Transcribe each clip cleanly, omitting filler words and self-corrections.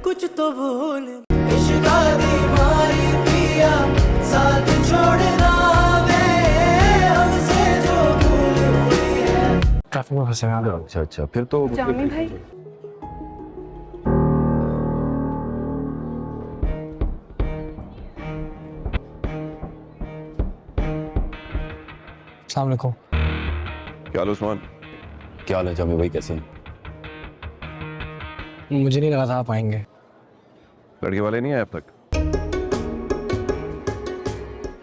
कुछ तो भूल इश्क दी मारी पिया साथ छोड़ना वे हमसे जो भूल हुई है। ट्रैफिक में फंसे हैं। अच्छा अच्छा, फिर तो जामी भाई अस्सलाम वालेकुम। क्या हाल उस्मान? क्या हाल है जामी भाई, कैसे हैं? मुझे नहीं लगा था आप आएंगे। लड़के वाले नहीं आए अब तक?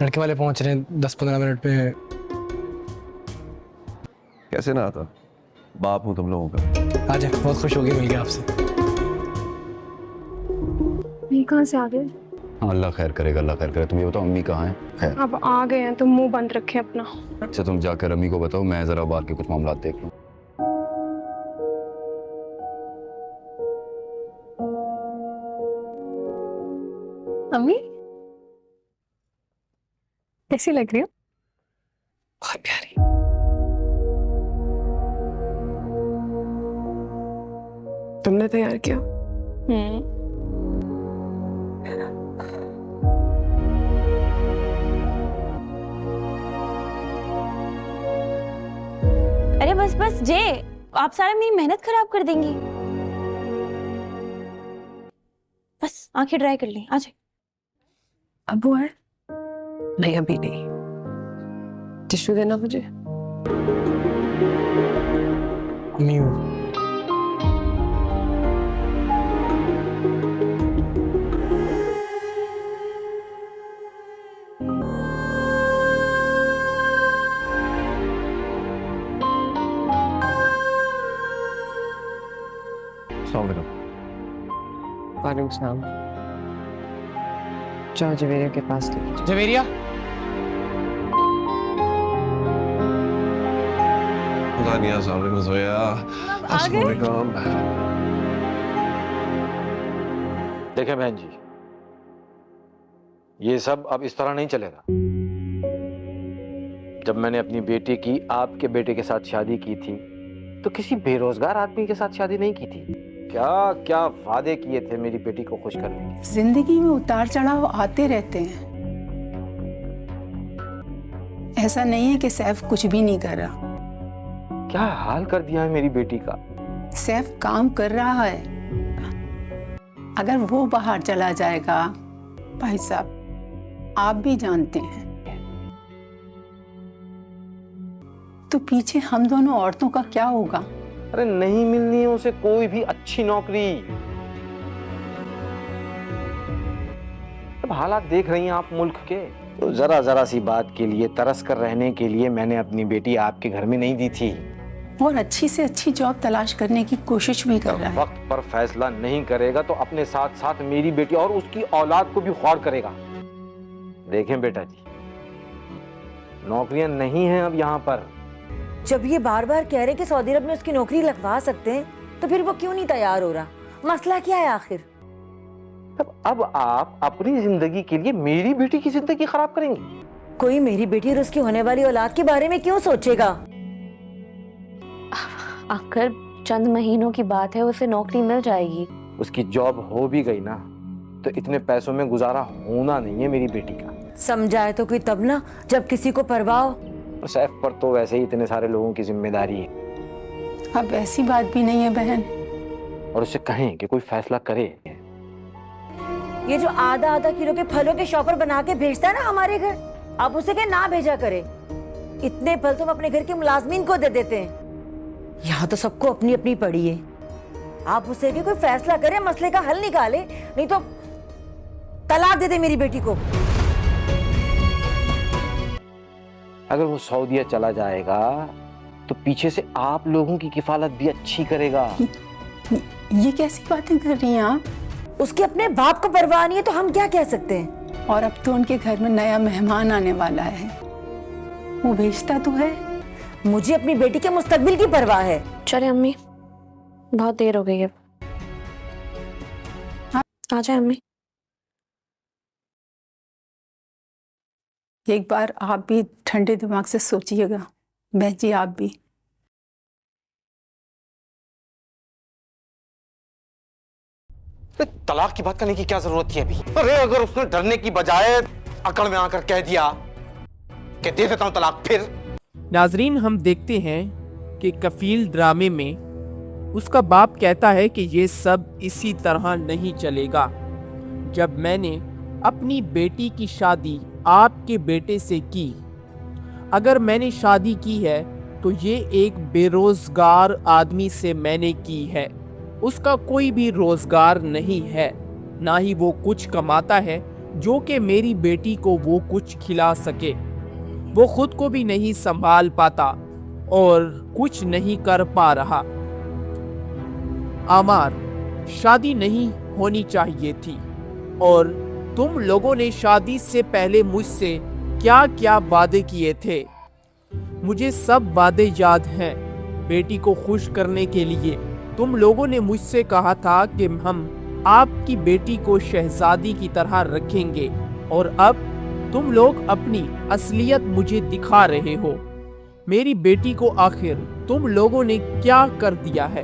लड़के वाले पहुंच रहे हैं 10-15 मिनट में। कैसे ना आता, बाप हूँ तुम लोगों का। आज बहुत खुश हो गई मिल गया आपसे। ये कहाँ से आ गए? हाँ, अल्लाह खैर करेगा, अल्लाह खैर करे। तुम ये बताओ अम्मी कहाँ हैं? खैर, अब आ गए हैं तो मुंह बंद रखे अपना। अच्छा तुम जाकर अम्मी को बताओ, मैं जरा बाहर के कुछ मामला देख लूँ। अम्मी कैसी लग रही हो? बहुत प्यारी। तुमने तैयार किया? अरे बस बस जे, आप सारा मेरी मेहनत खराब कर देंगी। बस आंखें ड्राई कर ली, आ जाए। अबू है? नहीं अभी नहीं। टिश्यू देना मुझे। अम्मी अस्सलाम वालेकुम। वालेकुम सलाम। जाओ जवेरिया के पास लेके जाओ। जवेरिया देखें बहन जी, ये सब अब इस तरह नहीं चलेगा। जब मैंने अपनी बेटी की आपके बेटे के साथ शादी की थी तो किसी बेरोजगार आदमी के साथ शादी नहीं की थी। क्या क्या वादे किए थे मेरी बेटी को खुश करने के। जिंदगी में उतार चढ़ाव आते रहते हैं। ऐसा नहीं है कि सैफ कुछ भी नहीं कर रहा। क्या हाल कर दिया है मेरी बेटी का। सैफ काम कर रहा है। अगर वो बाहर चला जाएगा, भाई साहब आप भी जानते हैं, तो पीछे हम दोनों औरतों का क्या होगा? अरे नहीं मिलनी है उसे कोई भी अच्छी नौकरी। अब हालात देख रही हैं आप मुल्क के, तो जरा जरा सी बात के लिए तरस कर रहने के लिए मैंने अपनी बेटी आपके घर में नहीं दी थी। और अच्छी से अच्छी जॉब तलाश करने की कोशिश भी कर रहा है। वक्त पर फैसला नहीं करेगा तो अपने साथ साथ मेरी बेटी और उसकी औलाद को भी ख्वार करेगा। देखें बेटा जी, नौकरियां नहीं हैं अब यहाँ पर। जब ये बार बार कह रहे कि सऊदी अरब में उसकी नौकरी लगवा सकते हैं तो फिर वो क्यों नहीं तैयार हो रहा? मसला क्या है आखिर? अब आप अपनी जिंदगी के लिए मेरी बेटी की जिंदगी खराब करेंगी? कोई मेरी बेटी और उसकी होने वाली औलाद के बारे में क्यों सोचेगा? आखिर चंद महीनों की बात है, उसे नौकरी मिल जाएगी। उसकी जॉब हो भी गई ना तो इतने पैसों में गुजारा होना नहीं है मेरी बेटी का। समझाए तो कोई तब ना जब किसी को परवाह हो। सैफ पर तो वैसे ही इतने सारे लोगों की जिम्मेदारी है। अब ऐसी बात भी नहीं है बहन। और उससे कहें कि कोई फैसला करे। ये जो आधा आधा किलो के फलों के शॉपर बना के भेजता है ना हमारे घर, आप उसे क्या ना भेजा करे। इतने फल तुम अपने घर के मुलाजमीन को दे देते हैं। यहाँ तो सबको अपनी अपनी पड़ी है। आप उसे कि कोई फैसला करे, मसले का हल निकाले, नहीं तो तलाक दे दे मेरी बेटी को। अगर वो सऊदीया चला जाएगा तो पीछे से आप लोगों की किफालत भी अच्छी करेगा। ये कैसी बातें कर रही हैं आप? उसके अपने बाप को परवाह नहीं है तो हम क्या कह सकते हैं? और अब तो उनके घर में नया मेहमान आने वाला है, वो भेजता तो है। मुझे अपनी बेटी के मुस्तकबिल की परवाह है। चले अम्मी, बहुत देर हो गई है। आ जाए अम्मी। एक बार आप भी ठंडे दिमाग से सोचिएगा। बहन जी आप भी। तलाक की बात करने की क्या जरूरत थी अभी? अरे अगर उसने डरने की बजाय अकड़ में आकर कह दिया कि दे देता हूं तलाक, फिर? नाजरीन, हम देखते हैं कि कफील ड्रामे में उसका बाप कहता है कि ये सब इसी तरह नहीं चलेगा। जब मैंने अपनी बेटी की शादी आपके बेटे से की, अगर मैंने शादी की है तो ये एक बेरोजगार आदमी से मैंने की है। उसका कोई भी रोजगार नहीं है, ना ही वो कुछ कमाता है जो कि मेरी बेटी को वो कुछ खिला सके। वो खुद को भी नहीं संभाल पाता और कुछ नहीं कर पा रहा। आमार, शादी नहीं होनी चाहिए थी और तुम लोगों ने शादी से पहले मुझसे क्या क्या वादे किए थे। मुझे सब वादे याद हैं। बेटी को खुश करने के लिए तुम लोगों ने मुझसे कहा था कि हम आपकी बेटी को शहजादी की तरह रखेंगे, और अब तुम लोग अपनी असलियत मुझे दिखा रहे हो। मेरी बेटी को आखिर तुम लोगों ने क्या कर दिया है,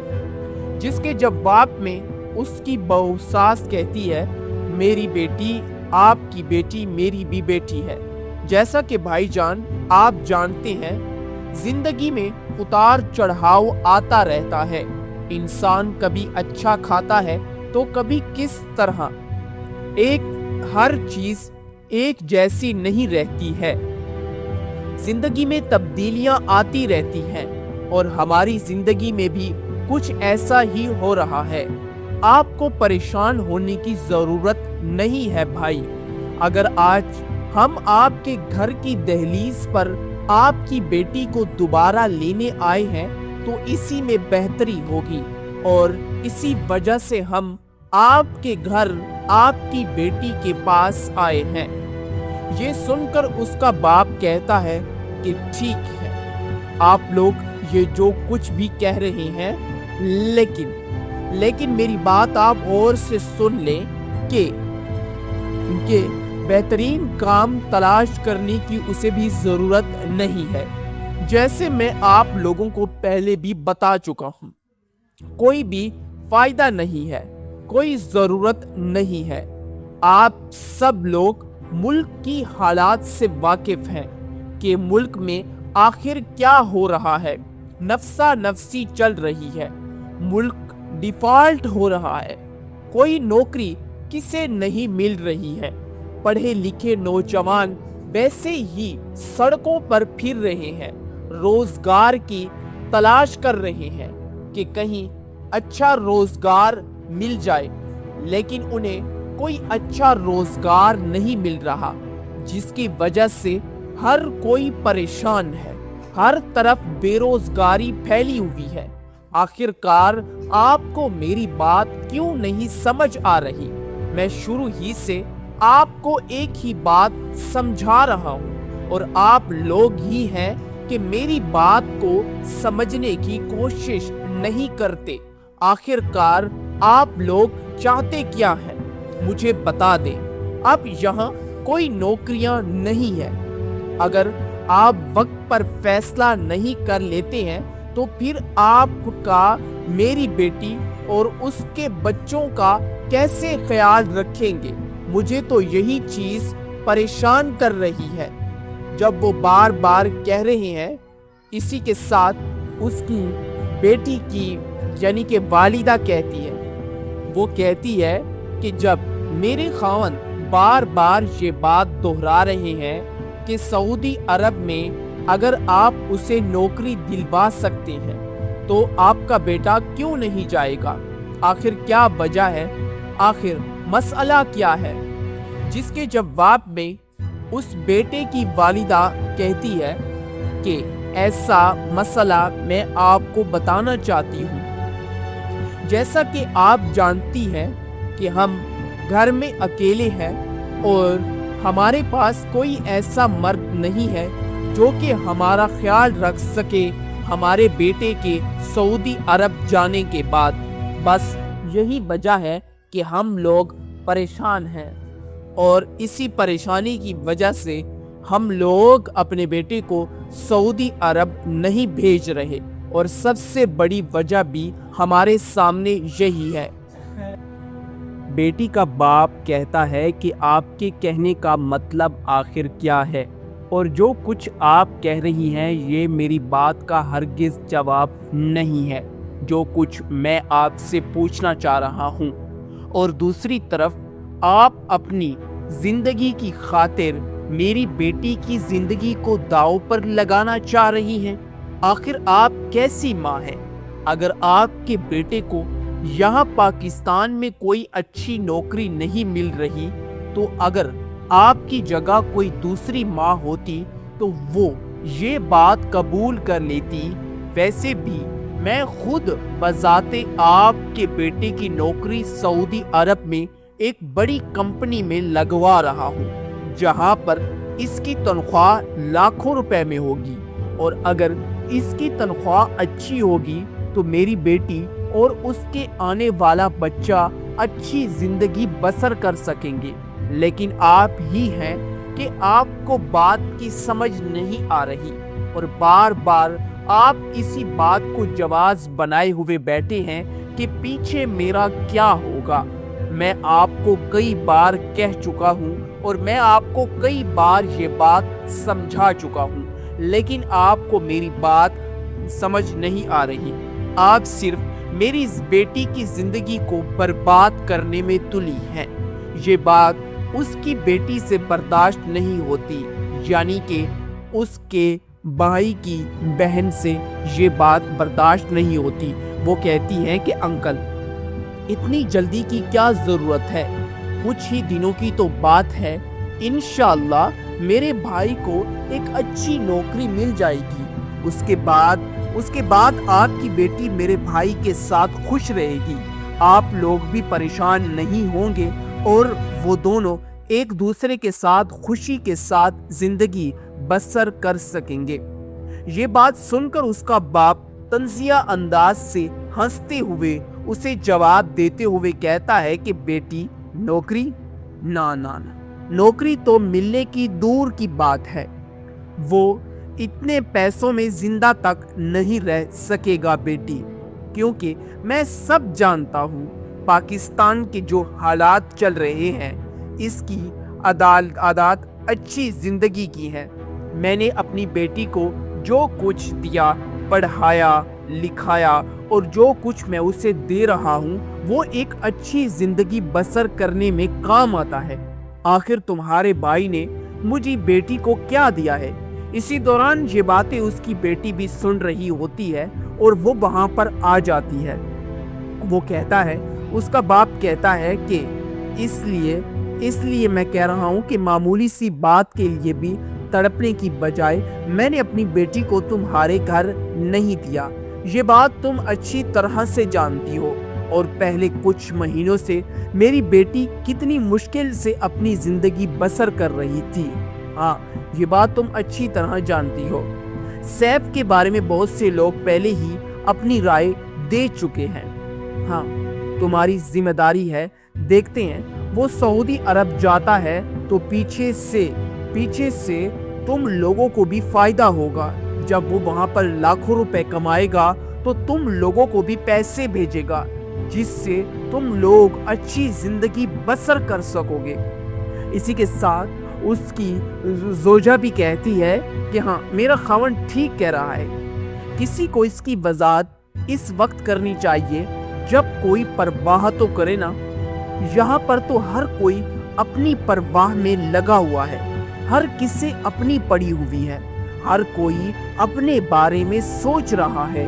जिसके जवाब में उसकी बहू सास कहती है, मेरी बेटी आपकी बेटी मेरी भी बेटी है। जैसा कि भाईजान आप जानते हैं, जिंदगी में उतार चढ़ाव आता रहता है। इंसान कभी अच्छा खाता है तो कभी किस तरह। हर चीज एक जैसी नहीं रहती है। जिंदगी में तब्दीलियां आती रहती हैं और हमारी जिंदगी में भी कुछ ऐसा ही हो रहा है। आपको परेशान होने की जरूरत नहीं है भाई। अगर आज हम आपके घर की दहलीज पर आपकी बेटी को दोबारा लेने आए हैं तो इसी में बेहतरी होगी, और इसी वजह से हम आपके घर आपकी बेटी के पास आए हैं। ये सुनकर उसका बाप कहता है कि ठीक है, आप लोग ये जो कुछ भी कह रहे हैं, लेकिन मेरी बात आप और से सुन लें कि बेहतरीन काम तलाश करने की उसे भी जरूरत नहीं है। जैसे मैं आप लोगों को पहले भी बता चुका हूं, कोई भी फायदा नहीं है, कोई जरूरत नहीं है। आप सब लोग मुल्क की हालात से वाकिफ हैं कि मुल्क में आखिर क्या हो रहा है। नफसा नफसी चल रही है, मुल्क डिफॉल्ट हो रहा है, कोई नौकरी किसे नहीं मिल रही है। पढ़े लिखे नौजवान वैसे ही सड़कों पर फिर रहे हैं, रोजगार की तलाश कर रहे हैं कि कहीं अच्छा रोजगार मिल जाए, लेकिन उन्हें कोई अच्छा रोजगार नहीं मिल रहा, जिसकी वजह से हर कोई परेशान है। हर तरफ बेरोजगारी फैली हुई है। आखिरकार आपको मेरी बात क्यों नहीं समझ आ रही? मैं शुरू ही से आपको एक ही बात समझा रहा हूं और आप लोग ही हैं कि मेरी बात को समझने की कोशिश नहीं करते। आखिरकार आप लोग चाहते क्या हैं, मुझे बता दें। अब यहाँ कोई नौकरियां नहीं है। अगर आप वक्त पर फैसला नहीं कर लेते हैं तो फिर आपका मेरी बेटी और उसके बच्चों का कैसे ख्याल रखेंगे? मुझे तो यही चीज परेशान कर रही है। जब वो बार बार कह रहे हैं, इसी के साथ उसकी बेटी की यानी कि वालिदा कहती है, वो कहती है कि जब मेरे खावन बार बार ये बात दोहरा रहे हैं कि सऊदी अरब में अगर आप उसे नौकरी दिलवा सकते हैं तो आपका बेटा क्यों नहीं जाएगा? आखिर क्या वजह है? आखिर मसला क्या है? जिसके जवाब में उस बेटे की वालिदा कहती है कि ऐसा मसला मैं आपको बताना चाहती हूँ। जैसा कि आप जानती हैं कि हम घर में अकेले हैं और हमारे पास कोई ऐसा मर्द नहीं है जो कि हमारा ख्याल रख सके हमारे बेटे के सऊदी अरब जाने के बाद। बस यही वजह है कि हम लोग परेशान हैं और इसी परेशानी की वजह से हम लोग अपने बेटे को सऊदी अरब नहीं भेज रहे, और सबसे बड़ी वजह भी हमारे सामने यही है। बेटी का बाप कहता है कि आपके कहने का मतलब आखिर क्या है, और जो कुछ आप कह रही हैं ये मेरी बात का हरगिज जवाब नहीं है, जो कुछ मैं आपसे पूछना चाह रहा हूँ। और दूसरी तरफ आप अपनी जिंदगी की खातिर मेरी बेटी की जिंदगी को दांव पर लगाना चाह रही हैं। आखिर आप कैसी माँ हैं? अगर आपके बेटे को यहाँ पाकिस्तान में कोई अच्छी नौकरी नहीं मिल रही, तो अगर आपकी जगह कोई दूसरी माँ होती तो वो ये बात कबूल कर लेती। वैसे भी मैं खुद बजाते आपके बेटे की नौकरी सऊदी अरब में एक बड़ी कंपनी में लगवा रहा हूँ, जहाँ पर इसकी तनख्वाह लाखों रुपए में होगी, और अगर इसकी तनख्वाह अच्छी होगी तो मेरी बेटी और उसके आने वाला बच्चा अच्छी जिंदगी बसर कर सकेंगे। लेकिन आप ही हैं कि आपको बात की समझ नहीं आ रही, और बार बार आप इसी बात को जवाब बनाए हुए बैठे हैं कि पीछे मेरा क्या होगा। मैं आपको कई बार कह चुका हूँ और मैं आपको कई बार ये बात समझा चुका हूँ, लेकिन आपको मेरी बात समझ नहीं आ रही। आप सिर्फ मेरी इस बेटी की जिंदगी को बर्बाद करने में तुली हैं। ये बात उसकी बेटी से बर्दाश्त नहीं होती, यानी कि उसके भाई की बहन से ये बात बर्दाश्त नहीं होती। वो कहती है कि अंकल, इतनी जल्दी की क्या ज़रूरत है, कुछ ही दिनों की तो बात है, इंशाअल्लाह मेरे भाई को एक अच्छी नौकरी मिल जाएगी। उसके बाद आपकी बेटी मेरे भाई के साथ खुश रहेगी, आप लोग भी परेशान नहीं होंगे, और वो दोनों एक दूसरे के साथ खुशी के साथ जिंदगी बसर कर सकेंगे। ये बात सुनकर उसका बाप तंजिया अंदाज से हंसते हुए उसे जवाब देते हुए कहता है कि बेटी, नौकरी ना ना ना, नौकरी तो मिलने की दूर की बात है, वो इतने पैसों में जिंदा तक नहीं रह सकेगा बेटी, क्योंकि मैं सब जानता हूँ पाकिस्तान के जो हालात चल रहे हैं, इसकी आदात अच्छी जिंदगी की है। मैंने अपनी बेटी को जो कुछ दिया, पढ़ाया लिखाया, और जो कुछ मैं उसे दे रहा हूँ वो एक अच्छी जिंदगी बसर करने में काम आता है। आखिर तुम्हारे भाई ने मुझे बेटी को क्या दिया है? इसी दौरान ये बातें उसकी बेटी भी सुन रही होती है और वो वहाँ पर आ जाती है। वो कहता है, उसका बाप कहता है कि इसलिए मैं कह रहा हूँ कि मामूली सी बात के लिए भी तड़पने की बजाय मैंने अपनी बेटी को तुम्हारे घर नहीं दिया। ये बात तुम अच्छी तरह से जानती हो, और पहले कुछ महीनों से मेरी बेटी कितनी मुश्किल से अपनी जिंदगी बसर कर रही थी। हाँ, ये बात तुम अच्छी तरह जानती हो। सैफ के बारे में बहुत से लोग पहले ही अपनी राय दे चुके हैं। हाँ, तुम्हारी जिम्मेदारी है। देखते हैं वो सऊदी अरब जाता है तो पीछे से तुम लोगों को भी फायदा होगा। जब वो वहां पर लाखों रुपए कमाएगा तो तुम लोगों को भी पैसे भेजेगा, जिससे तुम लोग अच्छी जिंदगी बसर कर सकोगे। इसी के साथ उसकी जोजा भी कहती है कि हाँ, मेरा खावंड ठीक कह रहा है। किसी को इसकी वजाहत इस वक्त करनी चाहिए जब कोई परवाह तो करे ना। यहाँ पर तो हर कोई अपनी परवाह में लगा हुआ है, हर किसे अपनी पड़ी हुई है, हर कोई अपने बारे में सोच रहा है,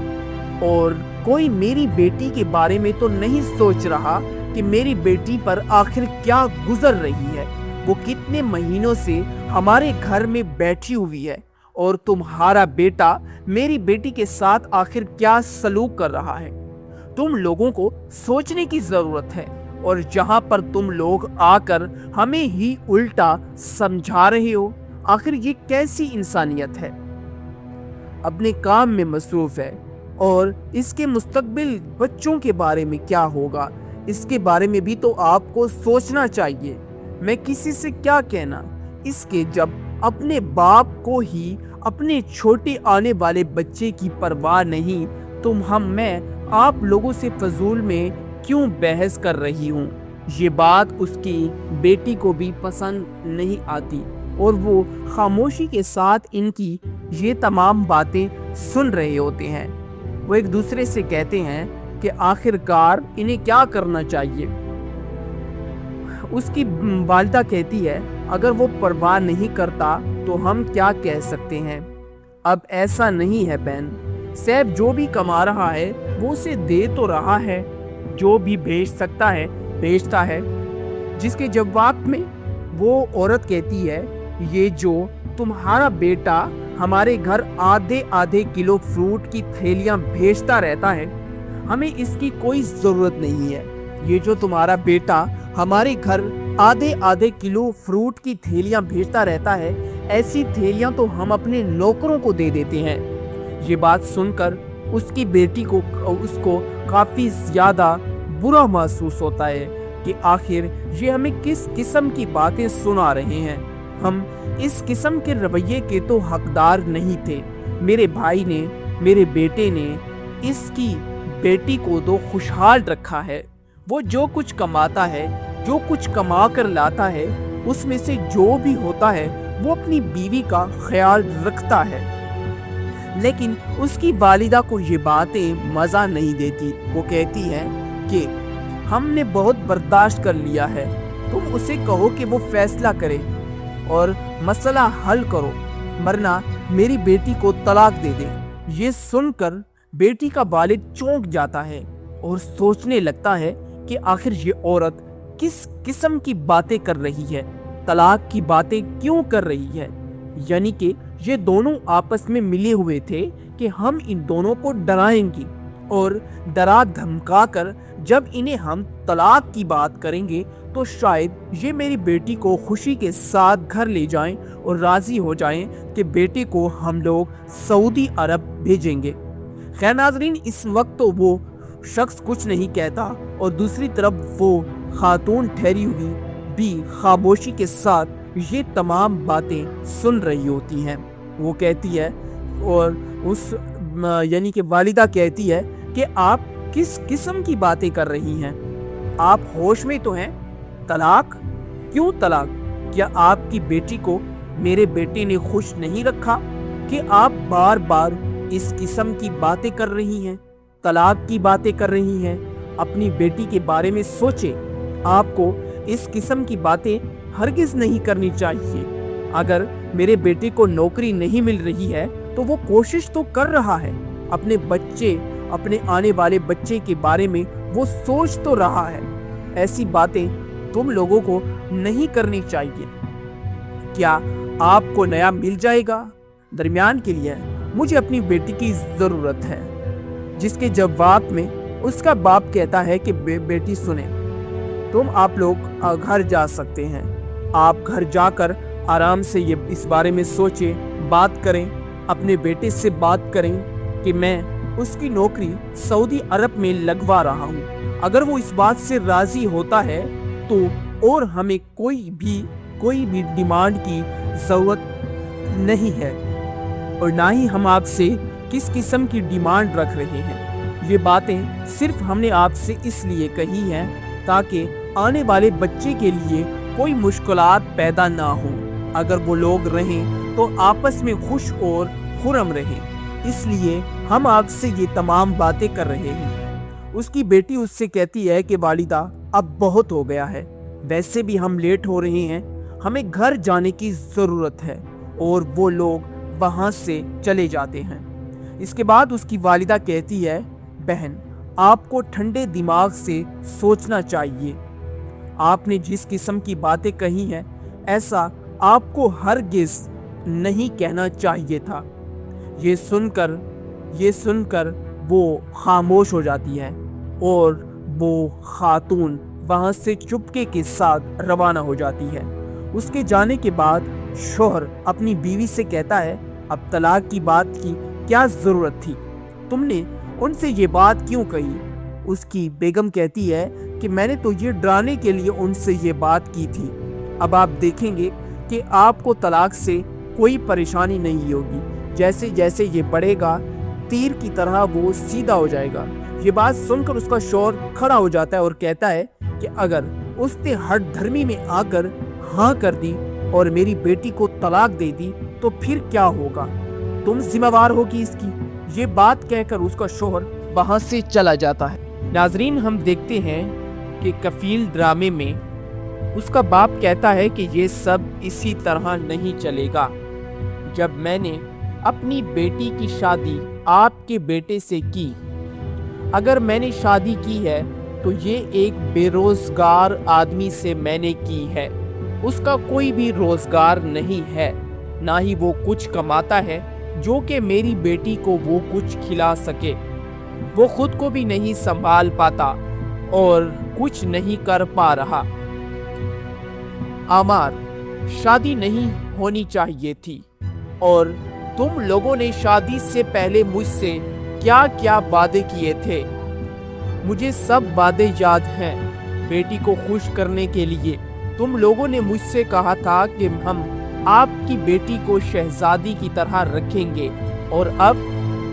और कोई मेरी बेटी के बारे में तो नहीं सोच रहा कि मेरी बेटी पर आखिर क्या गुजर रही है। वो कितने महीनों से हमारे घर में बैठी हुई है, और तुम्हारा बेटा मेरी बेटी के साथ आखिर क्या सलूक कर रहा है। तुम लोगों को सोचने की जरूरत है, और जहां पर तुम लोग आकर हमें ही उल्टा समझा रहे हो, आखिर ये कैसी इंसानियत है। अपने काम में मसरूफ है, और इसके मुस्तकबिल बच्चों के बारे में क्या होगा, इसके बारे में भी तो आपको सोचना चाहिए। मैं किसी से क्या कहना, इसके जब अपने बाप को ही अपने छोटे आने वाले बच्चे की परवाह नहीं, तो मैं आप लोगों से फजूल में क्यों बहस कर रही हूँ। ये बात उसकी बेटी को भी पसंद नहीं आती और वो खामोशी के साथ इनकी ये तमाम बातें सुन रहे होते हैं। वो एक दूसरे से कहते हैं कि आखिरकार इन्हें क्या करना चाहिए। उसकी वालिदा कहती है, अगर वो परवाह नहीं करता तो हम क्या कह सकते हैं। अब ऐसा नहीं है बहन, सैफ जो भी कमा रहा है वो उसे दे तो रहा है, जो भी भेज सकता है भेजता है। जिसके जवाब में वो औरत कहती है, ये जो तुम्हारा बेटा हमारे घर आधे आधे किलो फ्रूट की थैलियां भेजता रहता है, हमें इसकी कोई ज़रूरत नहीं है। ये जो तुम्हारा बेटा हमारे घर आधे आधे किलो फ्रूट की थैलियां भेजता रहता है, ऐसी थैलियां तो हम अपने नौकरों को दे देते हैं। ये बात सुनकर उसकी बेटी को उसको काफ़ी ज़्यादा बुरा महसूस होता है कि आखिर ये हमें किस किस्म की बातें सुना रहे हैं। हम इस किस्म के रवैये के तो हकदार नहीं थे। मेरे भाई ने, मेरे बेटे ने इसकी बेटी को तो खुशहाल रखा है। वो जो कुछ कमाता है, जो कुछ कमा कर लाता है, उसमें से जो भी होता है वो अपनी बीवी का ख्याल रखता है। लेकिन उसकी वालिदा को ये बातें मज़ा नहीं देती। वो कहती है कि हमने बहुत बर्दाश्त कर लिया है, तुम उसे कहो कि वो फैसला करे और मसला हल करो, वरना मेरी बेटी को तलाक दे दे। ये सुनकर बेटी का वालिद चौंक जाता है और सोचने लगता है कि आखिर ये औरत किस किस्म की बातें कर रही है, तलाक की बातें क्यों कर रही है। यानी कि ये दोनों आपस में मिले हुए थे कि हम इन दोनों को डराएंगे और डरा धमका कर जब इन्हें हम तलाक की बात करेंगे तो शायद ये मेरी बेटी को खुशी के साथ घर ले जाएं और राजी हो जाएं कि बेटे को हम लोग सऊदी अरब भेजेंगे। खैर नाजरीन, इस वक्त तो वो शख्स कुछ नहीं कहता और दूसरी तरफ वो खातून ठहरी हुई भी खामोशी के साथ ये तमाम बातें सुन रही होती हैं। वो कहती है और उस यानी कि वालिदा कहती है कि आप किस किस्म की बातें कर रही हैं, आप होश में तो हैं। तलाक? क्यों तलाक? क्या आपकी बेटी को मेरे बेटे ने खुश नहीं रखा कि आप बार बार इस किस्म की बातें कर रही हैं, तलाक की बातें कर रही हैं? अपनी बेटी के बारे में सोचें, आपको इस किस्म की बातें हरगिज़ नहीं करनी चाहिए। अगर मेरे बेटे को नौकरी नहीं मिल रही है तो वो कोशिश तो कर रहा है, अपने बच्चे, अपने आने वाले बच्चे के बारे में वो सोच तो रहा है। ऐसी बातें तुम लोगों को नहीं करनी चाहिए। क्या आपको नया मिल जाएगा? दरमियान के लिए मुझे अपनी बेटी की ज़रूरत है। जिसके जवाब में उसका बाप कहता है कि बेटी सुने, तुम आप लोग घर जा सकते हैं। आप घर जाकर आराम से ये इस बारे में सोचें, बात करें, अपने बेटे से बात करें कि मैं उसकी नौकरी सऊदी अरब में लगवा रहा हूँ। अगर वो इस बात से राज़ी होता है तो और हमें कोई भी डिमांड की ज़रूरत नहीं है और ना ही हम आपसे किस किस्म की डिमांड रख रहे हैं। ये बातें सिर्फ हमने आपसे इसलिए कही हैं ताकि आने वाले बच्चे के लिए कोई मुश्किलात पैदा ना हो। अगर वो लोग रहें तो आपस में खुश और खुरम रहें, इसलिए हम आपसे ये तमाम बातें कर रहे हैं। उसकी बेटी उससे कहती है कि वालिदा अब बहुत हो गया है, वैसे भी हम लेट हो रहे हैं, हमें घर जाने की ज़रूरत है। और वो लोग वहाँ से चले जाते हैं। इसके बाद उसकी वालिदा कहती है, बहन आपको ठंडे दिमाग से सोचना चाहिए। आपने जिस किस्म की बातें कही हैं ऐसा आपको हरगिज़ नहीं कहना चाहिए था। ये सुनकर वो खामोश हो जाती है और वो खातून वहाँ से चुपके के साथ रवाना हो जाती है। उसके जाने के बाद शौहर अपनी बीवी से कहता है, अब तलाक की बात की क्या ज़रूरत थी, तुमने उनसे ये बात क्यों कही? उसकी बेगम कहती है कि मैंने तो ये डराने के लिए उनसे ये बात की थी। अब आप देखेंगे कि आपको तलाक से कोई परेशानी नहीं होगी। जैसे जैसे ये बढ़ेगा तीर की तरह वो सीधा हो जाएगा। ये बात सुनकर उसका शौहर खड़ा हो जाता है और कहता है कि अगर उसने हठ धर्मी में आकर हाँ कर दी और मेरी बेटी को तलाक दे दी तो फिर क्या होगा? तुम जिम्मेवार होगी इसकी। ये बात कहकर उसका शोहर वहां से चला जाता है। नाजरीन, हम देखते हैं कि कफील ड्रामे में उसका बाप कहता है कि ये सब इसी तरह नहीं चलेगा। जब मैंने अपनी बेटी की शादी आपके बेटे से की, अगर मैंने शादी की है तो ये एक बेरोजगार आदमी से मैंने की है। उसका कोई भी रोजगार नहीं है, ना ही वो कुछ कमाता है जो कि मेरी बेटी को वो कुछ खिला सके। वो खुद को भी नहीं संभाल पाता और कुछ नहीं कर पा रहा। आमार, शादी नहीं होनी चाहिए थी और तुम लोगों ने शादी से पहले मुझसे क्या क्या वादे किए थे। मुझे सब वादे याद हैं। बेटी को खुश करने के लिए तुम लोगों ने मुझसे कहा था कि हम आपकी बेटी को शहजादी की तरह रखेंगे और अब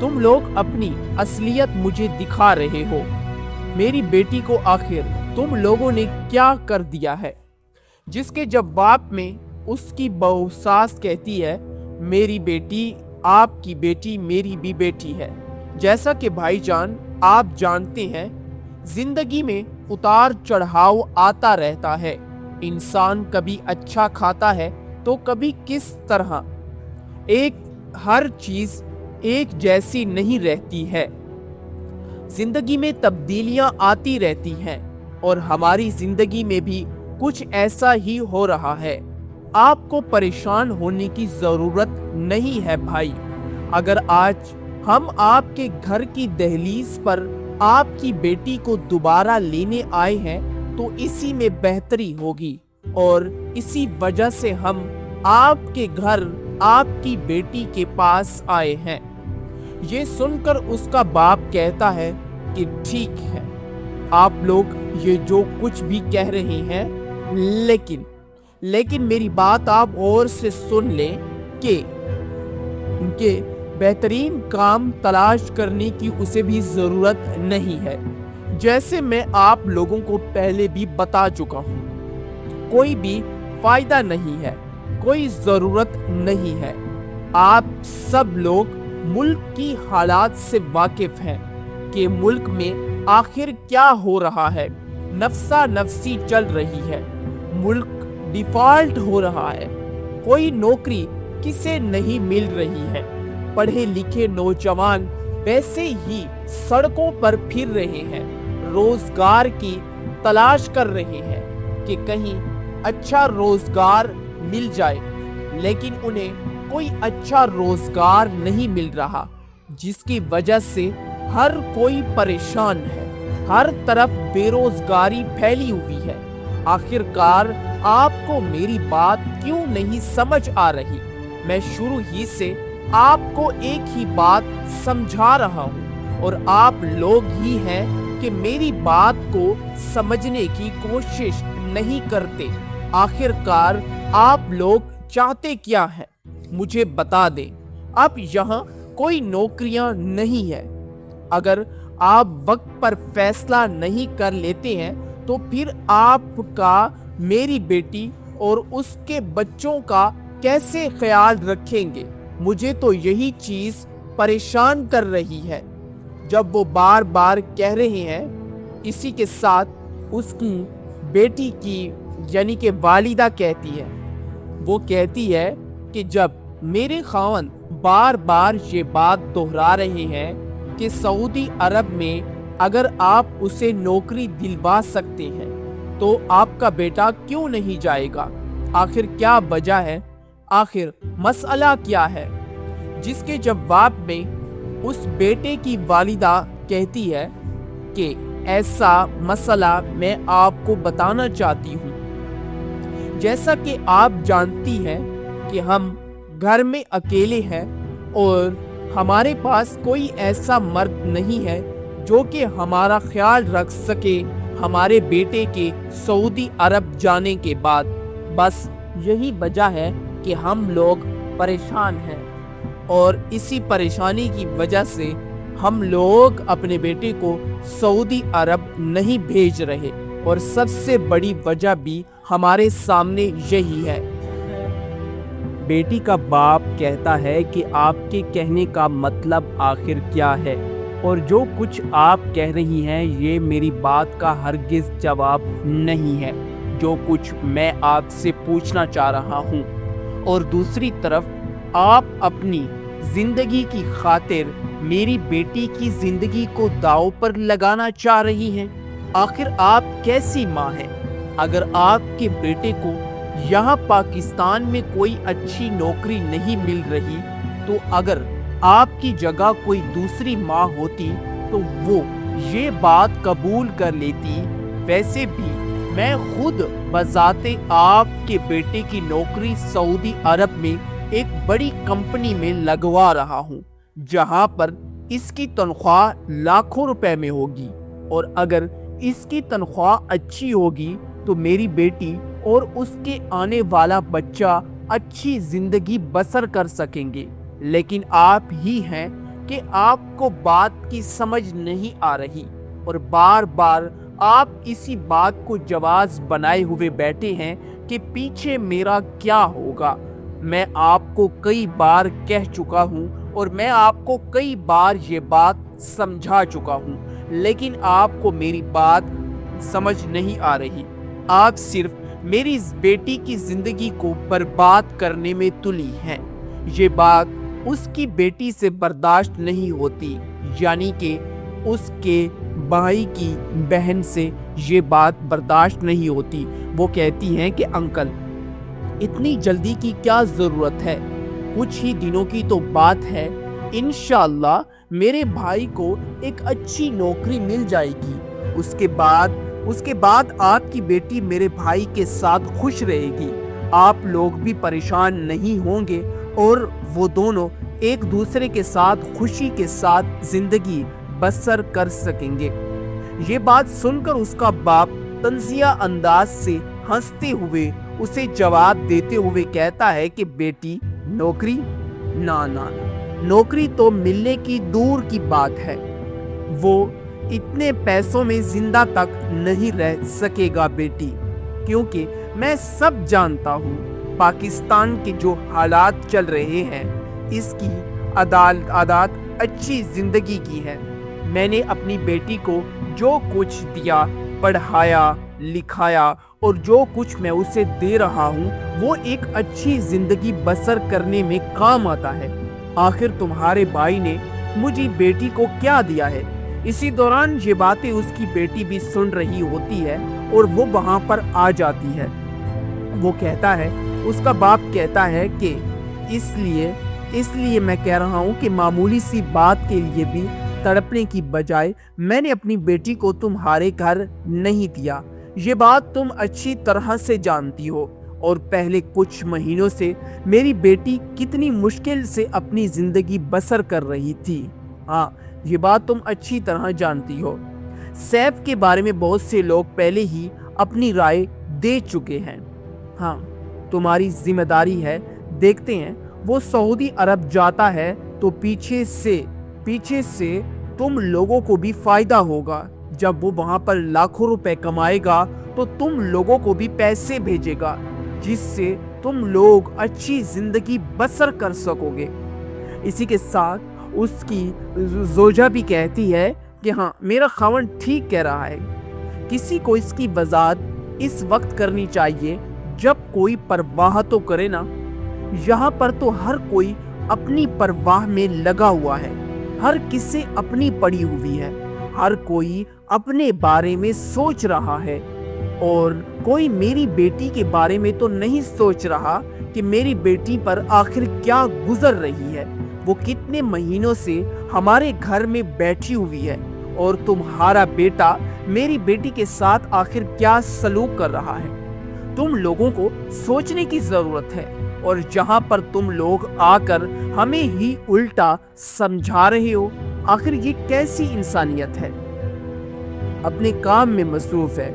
तुम लोग अपनी असलियत मुझे दिखा रहे हो। मेरी बेटी को आखिर तुम लोगों ने क्या कर दिया है? जिसके जवाब में उसकी बहू सास कहती है, मेरी बेटी आपकी बेटी मेरी भी बेटी है। जैसा कि भाईजान आप जानते हैं, जिंदगी में उतार चढ़ाव आता रहता है। इंसान कभी अच्छा खाता है तो कभी किस तरह। हर चीज एक जैसी नहीं रहती है। जिंदगी में तब्दीलियां आती रहती हैं और हमारी जिंदगी में भी कुछ ऐसा ही हो रहा है। आपको परेशान होने की जरूरत नहीं है भाई। अगर आज हम आपके घर की दहलीज पर आपकी बेटी को दोबारा लेने आए हैं तो इसी में बेहतरी होगी और इसी वजह से हम आपके घर आपकी बेटी के पास आए हैं। ये सुनकर उसका बाप कहता है कि ठीक है, आप लोग ये जो कुछ भी कह रहे हैं, लेकिन मेरी बात आप और से सुन लें कि उनके बेहतरीन काम तलाश करने की उसे भी जरूरत नहीं है। जैसे मैं आप लोगों को पहले भी बता चुका हूँ, कोई भी फायदा नहीं है, कोई जरूरत नहीं है। आप सब लोग मुल्क की हालात से वाकिफ हैं कि मुल्क में आखिर क्या हो रहा है। नफसा नफसी चल रही है, मुल्क डिफॉल्ट हो रहा है, कोई नौकरी किसे नहीं मिल रही है। पढ़े लिखे नौजवान वैसे ही सड़कों पर फिर रहे हैं, रोजगार की तलाश कर रहे हैं कि कहीं अच्छा रोजगार मिल जाए, लेकिन उन्हें कोई अच्छा रोजगार नहीं मिल रहा, जिसकी वजह से हर कोई परेशान है। हर तरफ बेरोजगारी फैली हुई है। आखिरकार आपको मेरी बात क्यों नहीं समझ आ रही? मैं शुरू ही से आपको एक ही बात समझा रहा हूँ और आप लोग ही हैं कि मेरी बात को समझने की कोशिश नहीं करते। आखिरकार आप लोग चाहते क्या हैं? मुझे बता दें। अब यहाँ कोई नौकरियां नहीं है। अगर आप वक्त पर फैसला नहीं कर लेते हैं तो फिर आपका मेरी बेटी और उसके बच्चों का कैसे ख्याल रखेंगे? मुझे तो यही चीज परेशान कर रही है। जब वो बार बार कह रहे हैं, इसी के साथ उसकी बेटी की यानी कि वालिदा कहती है, वो कहती है कि जब मेरे खावन बार बार ये बात दोहरा रहे हैं कि सऊदी अरब में अगर आप उसे नौकरी दिलवा सकते हैं तो आपका बेटा क्यों नहीं जाएगा? आखिर क्या वजह है? आखिर मसला क्या है? जिसके जवाब में उस बेटे की वालिदा कहती है कि ऐसा मसला मैं आपको बताना चाहती हूँ। जैसा कि आप जानती हैं कि हम घर में अकेले हैं और हमारे पास कोई ऐसा मर्द नहीं है जो कि हमारा ख्याल रख सके हमारे बेटे के सऊदी अरब जाने के बाद। बस यही वजह है कि हम लोग परेशान हैं और इसी परेशानी की वजह से हम लोग अपने बेटे को सऊदी अरब नहीं भेज रहे। और सबसे बड़ी वजह भी हमारे सामने यही है। बेटी का बाप कहता है कि आपके कहने का मतलब आखिर क्या है, और जो कुछ आप कह रही हैं ये मेरी बात का हरगिज जवाब नहीं है जो कुछ मैं आपसे पूछना चाह रहा हूँ। और दूसरी तरफ आप अपनी जिंदगी की खातिर मेरी बेटी की जिंदगी को दांव पर लगाना चाह रही हैं। आखिर आप कैसी माँ हैं? अगर आपके बेटे को यहाँ पाकिस्तान में कोई अच्छी नौकरी नहीं मिल रही तो अगर आपकी जगह कोई दूसरी माँ होती तो वो ये बात कबूल कर लेती। वैसे भी मैं खुद बजाते आपके बेटे की नौकरी सऊदी अरब में एक बड़ी कंपनी में लगवा रहा हूँ, जहाँ पर इसकी तनख्वाह लाखों रुपए में होगी, और अगर इसकी तनख्वाह अच्छी होगी तो मेरी बेटी और उसके आने वाला बच्चा अच्छी जिंदगी बसर कर सकेंगे। लेकिन आप ही हैं कि आपको बात की समझ नहीं आ रही और बार बार आप इसी बात को जवाब बनाए हुए बैठे हैं कि पीछे मेरा क्या होगा। मैं आपको कई बार कह चुका हूँ और मैं आपको कई बार ये बात समझा चुका हूँ, लेकिन आपको मेरी बात समझ नहीं आ रही। आप सिर्फ मेरी इस बेटी की जिंदगी को बर्बाद करने में तुली हैं। ये बात उसकी बेटी से बर्दाश्त नहीं होती, यानी कि उसके भाई की बहन से ये बात बर्दाश्त नहीं होती। वो कहती हैं कि अंकल इतनी जल्दी की क्या ज़रूरत है, कुछ ही दिनों की तो बात है, इंशाअल्लाह मेरे भाई को एक अच्छी नौकरी मिल जाएगी। उसके बाद आपकी बेटी मेरे भाई के साथ खुश रहेगी, आप लोग भी परेशान नहीं होंगे और वो दोनों एक दूसरे के साथ खुशी के साथ जिंदगी बसर कर सकेंगे। ये बात सुनकर उसका बाप तंजिया अंदाज से हंसते हुए उसे जवाब देते हुए कहता है कि बेटी नौकरी ना, नौकरी तो मिलने की दूर की बात है, वो इतने पैसों में जिंदा तक नहीं रह सकेगा बेटी, क्योंकि मैं सब जानता हूँ पाकिस्तान के जो हालात चल रहे हैं, इसकी आदत अच्छी जिंदगी की है। मैंने अपनी बेटी को जो कुछ दिया, पढ़ाया लिखाया और जो कुछ मैं उसे दे रहा हूँ वो एक अच्छी जिंदगी बसर करने में काम आता है। आखिर तुम्हारे भाई ने मुझे बेटी को क्या दिया है? इसी दौरान ये बातें उसकी बेटी भी सुन रही होती है और वो वहाँ पर आ जाती है। वो कहता है, उसका बाप कहता है कि इसलिए मैं कह रहा हूँ कि मामूली सी बात के लिए भी तड़पने की बजाय मैंने अपनी बेटी को तुम्हारे घर नहीं दिया। ये बात तुम अच्छी तरह से जानती हो और पहले कुछ महीनों से मेरी बेटी कितनी मुश्किल से अपनी जिंदगी बसर कर रही थी। हाँ, ये बात तुम अच्छी तरह जानती हो। सैफ के बारे में बहुत से लोग पहले ही अपनी राय दे चुके हैं। हाँ, तुम्हारी जिम्मेदारी है, देखते हैं वो सऊदी अरब जाता है तो पीछे से तुम लोगों को भी फायदा होगा। जब वो वहां पर लाखों रुपए कमाएगा तो तुम लोगों को भी पैसे भेजेगा, जिससे तुम लोग अच्छी जिंदगी बसर कर सकोगे। इसी के साथ उसकी जोजा भी कहती है कि हाँ, मेरा खावन ठीक कह रहा है। किसी को इसकी वजाहत इस वक्त करनी चाहिए जब कोई परवाह तो करे ना। यहाँ पर तो हर कोई अपनी परवाह में लगा हुआ है, हर किसे अपनी पड़ी हुई है, हर कोई अपने बारे में सोच रहा है और कोई मेरी बेटी के बारे में तो नहीं सोच रहा कि मेरी बेटी पर आखिर क्या गुजर रही है। वो कितने महीनों से हमारे घर में बैठी हुई है और तुम्हारा बेटा मेरी बेटी के साथ आखिर क्या सलूक कर रहा है। तुम लोगों को सोचने की जरूरत है और जहां पर तुम लोग आकर हमें ही उल्टा समझा रहे हो, आखिर ये कैसी इंसानियत है। अपने काम में मसरूफ है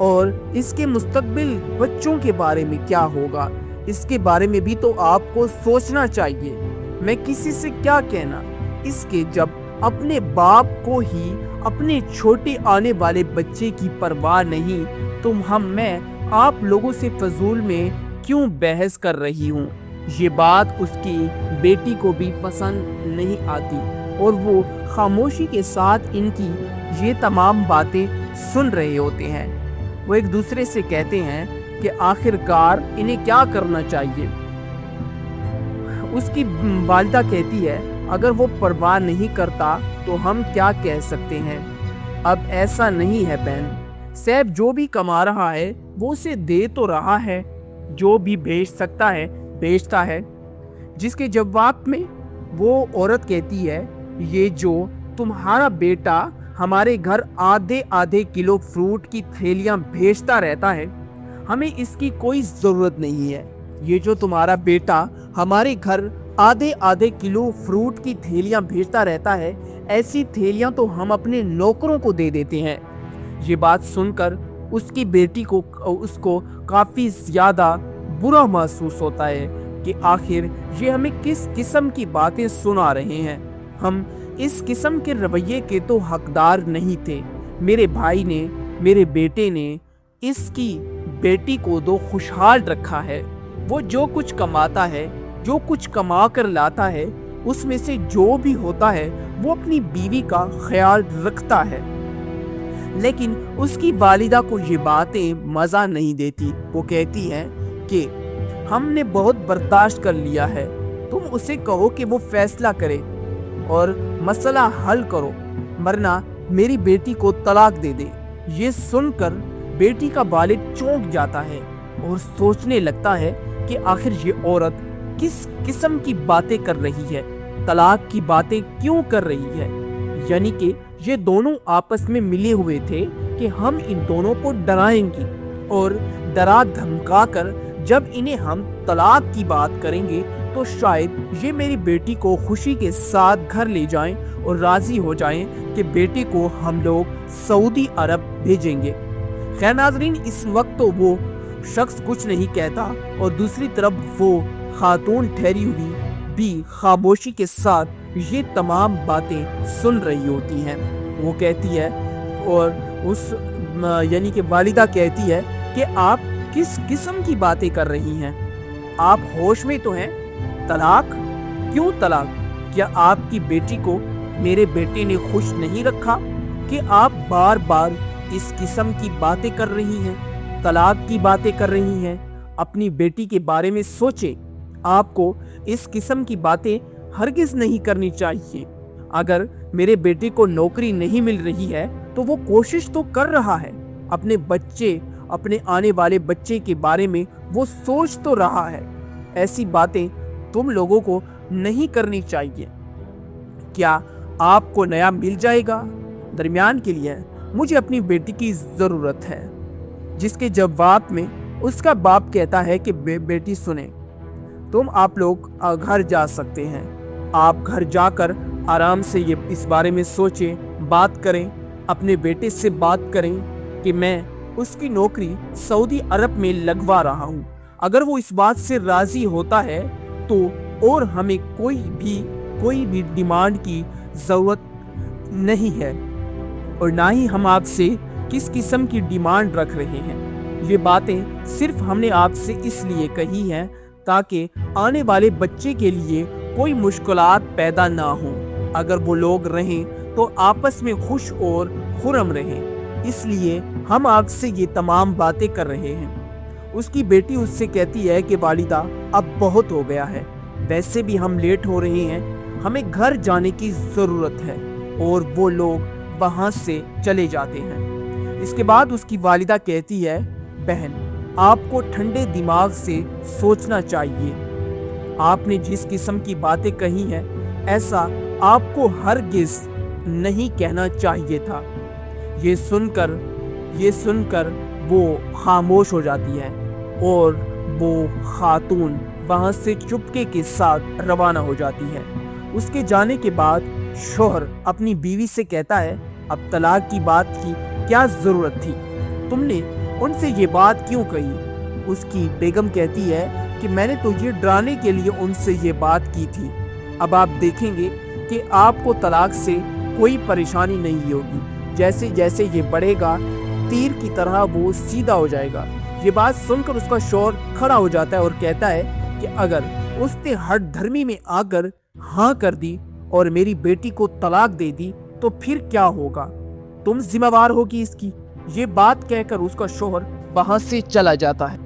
और इसके मुस्तकबिल बच्चों के बारे में क्या होगा, इसके बारे में भी तो आपको सोचना चाहिए। मैं किसी से क्या कहना, इसके जब अपने बाप को ही अपने छोटे आने वाले बच्चे की परवाह नहीं तो मैं आप लोगों से फजूल में क्यों बहस कर रही हूँ। ये बात उसकी बेटी को भी पसंद नहीं आती और वो खामोशी के साथ इनकी ये तमाम बातें सुन रहे होते हैं। वो एक दूसरे से कहते हैं कि आखिरकार इन्हें क्या करना चाहिए। उसकी वालिदा कहती है अगर वो परवाह नहीं करता तो हम क्या कह सकते हैं। अब ऐसा नहीं है बहन, सैफ जो भी कमा रहा है वो उसे दे तो रहा है, जो भी बेच सकता है बेचता है। जिसके जवाब में वो औरत कहती है ये जो तुम्हारा बेटा हमारे घर आधे आधे किलो फ्रूट की थैलियां भेजता रहता है, हमें इसकी कोई ज़रूरत नहीं है। ये जो तुम्हारा बेटा हमारे घर आधे आधे किलो फ्रूट की थैलियां भेजता रहता है, ऐसी थैलियां तो हम अपने नौकरों को दे देते हैं। ये बात सुनकर उसकी बेटी को उसको काफ़ी ज़्यादा बुरा महसूस होता है कि आखिर ये हमें किस किस्म की बातें सुना रहे हैं। हम इस किस्म के रवैये के तो हकदार नहीं थे। मेरे भाई ने, मेरे बेटे ने इसकी बेटी को तो खुशहाल रखा है। वो जो कुछ कमाता है, जो कुछ कमा कर लाता है, उसमें से जो भी होता है वो अपनी बीवी का ख्याल रखता है। लेकिन उसकी वालिदा को ये बातें मज़ा नहीं देती। वो कहती हैं कि हमने बहुत बर्दाश्त कर लिया है, तुम उसे कहो कि वो फैसला करे और मसला हल करो, वरना मेरी बेटी को तलाक दे दे। ये सुनकर बेटी का वालिद चौंक जाता है और सोचने लगता है कि आखिर ये औरत किस किस्म की बातें कर रही है, तलाक की बातें क्यों कर रही है। यानी कि ये दोनों आपस में मिले हुए थे कि हम इन दोनों को डराएंगे और डरा धमका कर जब इन्हें हम तलाक की बात करेंगे तो शायद ये मेरी बेटी को खुशी के साथ घर ले जाएं और राजी हो जाएं कि बेटे को हम लोग सऊदी अरब भेजेंगे। खैर नाजरीन, इस वक्त तो वो शख्स कुछ नहीं कहता और दूसरी तरफ वो खातून ठहरी हुई भी खामोशी के साथ ये तमाम बातें सुन रही होती हैं। वो कहती है और उस यानी कि वालिदा कहती है कि आप किस किस्म की बातें कर रही हैं, आप होश में तो हैं। तलाक? क्यों तलाक? क्या आपकी बेटी को मेरे बेटे ने खुश नहीं रखा कि आप बार बार इस किस्म की बातें कर रही हैं, तलाक की बातें कर रही हैं? अपनी बेटी के बारे में सोचें, आपको इस किस्म की बातें हरगिज़ नहीं करनी चाहिए। अगर मेरे बेटे को नौकरी नहीं मिल रही है तो वो कोशिश तो कर रहा है, अपने बच्चे, अपने आने वाले बच्चे के बारे में वो सोच तो रहा है। ऐसी बातें तुम लोगों को नहीं करनी चाहिए। क्या आपको नया मिल जाएगा? दरमियान के लिए मुझे अपनी बेटी की ज़रूरत है। जिसके जवाब में उसका बाप कहता है कि बेटी सुने, तुम आप लोग घर जा सकते हैं। आप घर जाकर आराम से ये इस बारे में सोचें, बात करें, अपने बेटे से बात करें कि मैं उसकी नौकरी सऊदी अरब में लगवा रहा हूँ। अगर वो इस बात से राज़ी होता है तो और हमें कोई भी डिमांड की ज़रूरत नहीं है और ना ही हम आपसे किस किस्म की डिमांड रख रहे हैं। ये बातें सिर्फ हमने आपसे इसलिए कही हैं ताकि आने वाले बच्चे के लिए कोई मुश्किलात पैदा ना हो। अगर वो लोग रहें तो आपस में खुश और खुरम रहें, इसलिए हम आपसे ये तमाम बातें कर रहे हैं। उसकी बेटी उससे कहती है कि वालिदा अब बहुत हो गया है, वैसे भी हम लेट हो रहे हैं, हमें घर जाने की ज़रूरत है। और वो लोग वहाँ से चले जाते हैं। इसके बाद उसकी वालिदा कहती है, बहन आपको ठंडे दिमाग से सोचना चाहिए। आपने जिस किस्म की बातें कही हैं ऐसा आपको हरगिज़ नहीं कहना चाहिए था। ये सुनकर वो खामोश हो जाती है और वो खातून वहाँ से चुपके के साथ रवाना हो जाती है। उसके जाने के बाद शोहर अपनी बीवी से कहता है, अब तलाक की बात की क्या ज़रूरत थी, तुमने उनसे ये बात क्यों कही? उसकी बेगम कहती है कि मैंने तो ये डराने के लिए उनसे ये बात की थी। अब आप देखेंगे कि आपको तलाक से कोई परेशानी नहीं होगी। जैसे जैसे ये बढ़ेगा तीर की तरह वो सीधा हो जाएगा। ये बात सुनकर उसका शौहर खड़ा हो जाता है और कहता है कि अगर उसने हठ धर्मी में आकर हाँ कर दी और मेरी बेटी को तलाक दे दी तो फिर क्या होगा, तुम जिम्मेवार होगी इसकी। ये बात कहकर उसका शौहर वहां से चला जाता है।